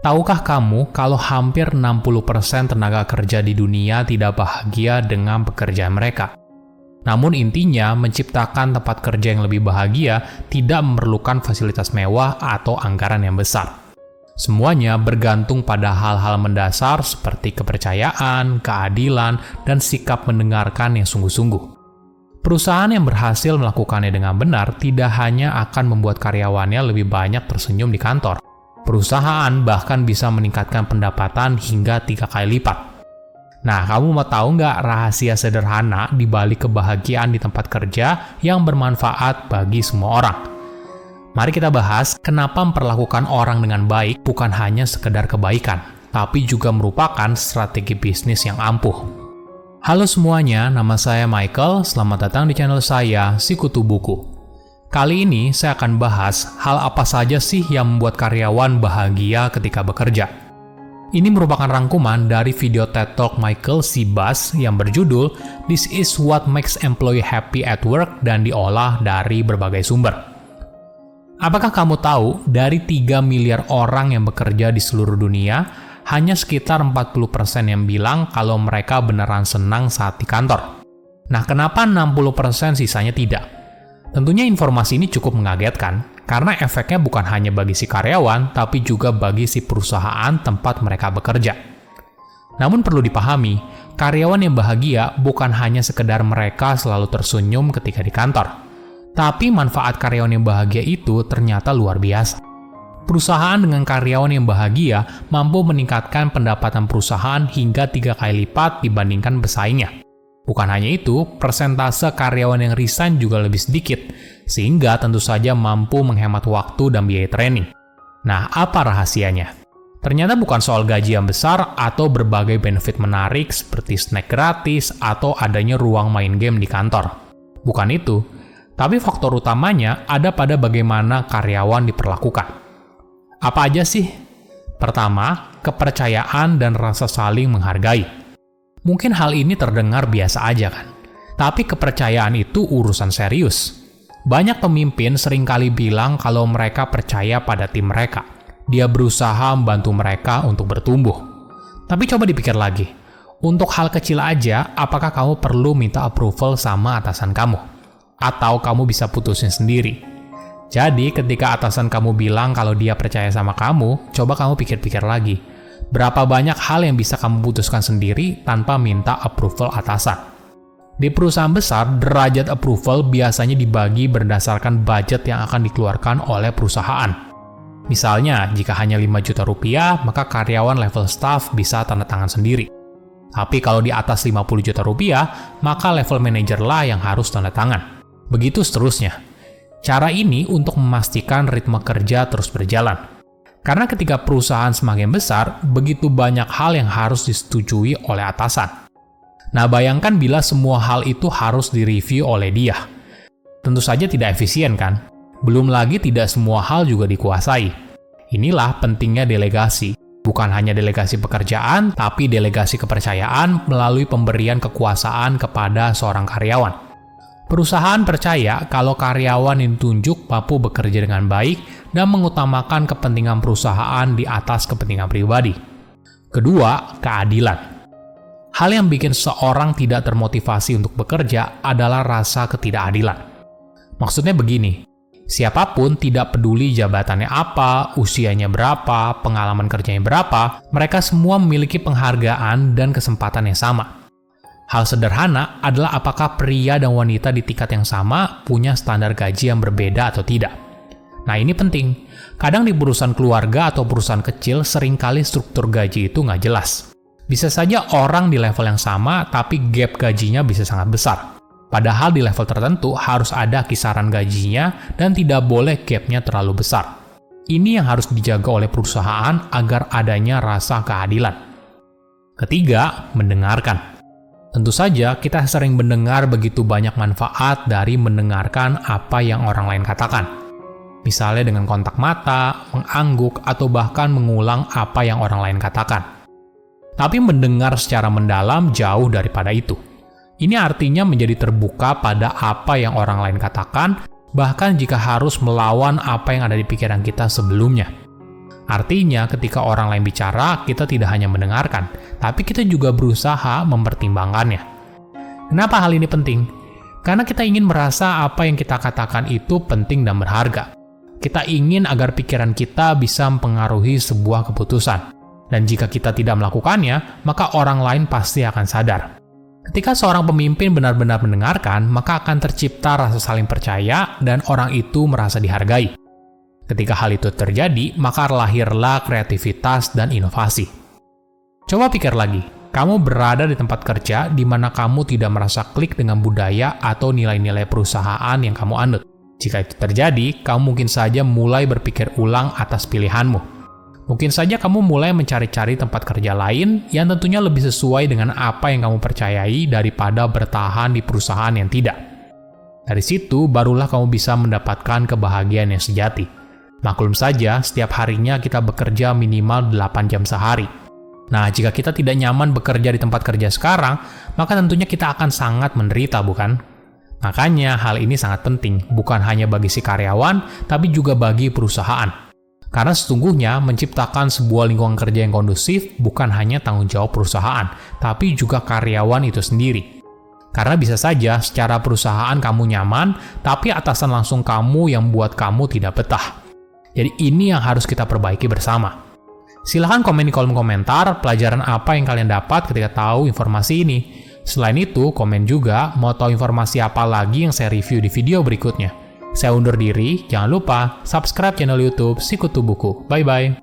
Tahukah kamu kalau hampir 60% tenaga kerja di dunia tidak bahagia dengan pekerjaan mereka? Namun intinya, menciptakan tempat kerja yang lebih bahagia tidak memerlukan fasilitas mewah atau anggaran yang besar. Semuanya bergantung pada hal-hal mendasar seperti kepercayaan, keadilan, dan sikap mendengarkan yang sungguh-sungguh. Perusahaan yang berhasil melakukannya dengan benar tidak hanya akan membuat karyawannya lebih banyak tersenyum di kantor. Perusahaan bahkan bisa meningkatkan pendapatan hingga 3 kali lipat. Nah, kamu mau tahu nggak rahasia sederhana di balik kebahagiaan di tempat kerja yang bermanfaat bagi semua orang? Mari kita bahas kenapa memperlakukan orang dengan baik bukan hanya sekedar kebaikan, tapi juga merupakan strategi bisnis yang ampuh. Halo semuanya, nama saya Michael. Selamat datang di channel saya, Sikutu Buku. Kali ini saya akan bahas hal apa saja sih yang membuat karyawan bahagia ketika bekerja. Ini merupakan rangkuman dari video TED Talk Michael C. Bass yang berjudul This is what makes employee happy at work dan diolah dari berbagai sumber. Apakah kamu tahu dari 3 miliar orang yang bekerja di seluruh dunia, hanya sekitar 40% yang bilang kalau mereka beneran senang saat di kantor? Nah, kenapa 60% sisanya tidak? Tentunya informasi ini cukup mengagetkan, karena efeknya bukan hanya bagi si karyawan, tapi juga bagi si perusahaan tempat mereka bekerja. Namun perlu dipahami, karyawan yang bahagia bukan hanya sekedar mereka selalu tersenyum ketika di kantor. Tapi manfaat karyawan yang bahagia itu ternyata luar biasa. Perusahaan dengan karyawan yang bahagia mampu meningkatkan pendapatan perusahaan hingga 3 kali lipat dibandingkan pesaingnya. Bukan hanya itu, persentase karyawan yang resign juga lebih sedikit, sehingga tentu saja mampu menghemat waktu dan biaya training. Nah, apa rahasianya? Ternyata bukan soal gaji yang besar atau berbagai benefit menarik seperti snack gratis atau adanya ruang main game di kantor. Bukan itu, tapi faktor utamanya ada pada bagaimana karyawan diperlakukan. Apa aja sih? Pertama, kepercayaan dan rasa saling menghargai. Mungkin hal ini terdengar biasa aja kan? Tapi kepercayaan itu urusan serius. Banyak pemimpin seringkali bilang kalau mereka percaya pada tim mereka. Dia berusaha membantu mereka untuk bertumbuh. Tapi coba dipikir lagi. Untuk hal kecil aja, apakah kamu perlu minta approval sama atasan kamu? Atau kamu bisa putusin sendiri? Jadi ketika atasan kamu bilang kalau dia percaya sama kamu, coba kamu pikir-pikir lagi. Berapa banyak hal yang bisa kamu putuskan sendiri tanpa minta approval atasan? Di perusahaan besar, derajat approval biasanya dibagi berdasarkan budget yang akan dikeluarkan oleh perusahaan. Misalnya, jika hanya 5 juta rupiah, maka karyawan level staff bisa tanda tangan sendiri. Tapi kalau di atas 50 juta rupiah, maka level manajer lah yang harus tanda tangan. Begitu seterusnya. Cara ini untuk memastikan ritme kerja terus berjalan. Karena ketika perusahaan semakin besar, begitu banyak hal yang harus disetujui oleh atasan. Nah, bayangkan bila semua hal itu harus direview oleh dia. Tentu saja tidak efisien kan? Belum lagi tidak semua hal juga dikuasai. Inilah pentingnya delegasi. Bukan hanya delegasi pekerjaan, tapi delegasi kepercayaan melalui pemberian kekuasaan kepada seorang karyawan. Perusahaan percaya kalau karyawan yang ditunjuk mampu bekerja dengan baik dan mengutamakan kepentingan perusahaan di atas kepentingan pribadi. Kedua, keadilan. Hal yang bikin seorang tidak termotivasi untuk bekerja adalah rasa ketidakadilan. Maksudnya begini, siapapun tidak peduli jabatannya apa, usianya berapa, pengalaman kerjanya berapa, mereka semua memiliki penghargaan dan kesempatan yang sama. Hal sederhana adalah apakah pria dan wanita di tingkat yang sama punya standar gaji yang berbeda atau tidak. Nah, ini penting. Kadang di perusahaan keluarga atau perusahaan kecil seringkali struktur gaji itu nggak jelas. Bisa saja orang di level yang sama, tapi gap gajinya bisa sangat besar. Padahal di level tertentu harus ada kisaran gajinya dan tidak boleh gapnya terlalu besar. Ini yang harus dijaga oleh perusahaan agar adanya rasa keadilan. Ketiga, mendengarkan. Tentu saja, kita sering mendengar begitu banyak manfaat dari mendengarkan apa yang orang lain katakan. Misalnya dengan kontak mata, mengangguk, atau bahkan mengulang apa yang orang lain katakan. Tapi mendengar secara mendalam jauh daripada itu. Ini artinya menjadi terbuka pada apa yang orang lain katakan, bahkan jika harus melawan apa yang ada di pikiran kita sebelumnya. Artinya, ketika orang lain bicara, kita tidak hanya mendengarkan, tapi kita juga berusaha mempertimbangkannya. Kenapa hal ini penting? Karena kita ingin merasa apa yang kita katakan itu penting dan berharga. Kita ingin agar pikiran kita bisa mempengaruhi sebuah keputusan. Dan jika kita tidak melakukannya, maka orang lain pasti akan sadar. Ketika seorang pemimpin benar-benar mendengarkan, maka akan tercipta rasa saling percaya dan orang itu merasa dihargai. Ketika hal itu terjadi, maka lahirlah kreativitas dan inovasi. Coba pikir lagi, kamu berada di tempat kerja di mana kamu tidak merasa klik dengan budaya atau nilai-nilai perusahaan yang kamu anut. Jika itu terjadi, kamu mungkin saja mulai berpikir ulang atas pilihanmu. Mungkin saja kamu mulai mencari-cari tempat kerja lain yang tentunya lebih sesuai dengan apa yang kamu percayai daripada bertahan di perusahaan yang tidak. Dari situ, barulah kamu bisa mendapatkan kebahagiaan yang sejati. Maklum saja, setiap harinya kita bekerja minimal 8 jam sehari. Nah, jika kita tidak nyaman bekerja di tempat kerja sekarang, maka tentunya kita akan sangat menderita, bukan? Makanya, hal ini sangat penting, bukan hanya bagi si karyawan, tapi juga bagi perusahaan. Karena sesungguhnya, menciptakan sebuah lingkungan kerja yang kondusif bukan hanya tanggung jawab perusahaan, tapi juga karyawan itu sendiri. Karena bisa saja, secara perusahaan kamu nyaman, tapi atasan langsung kamu yang buat kamu tidak betah. Jadi ini yang harus kita perbaiki bersama. Silahkan komen di kolom komentar pelajaran apa yang kalian dapat ketika tahu informasi ini. Selain itu, komen juga mau tahu informasi apa lagi yang saya review di video berikutnya. Saya undur diri, jangan lupa subscribe channel YouTube Sikutu Buku. Bye-bye.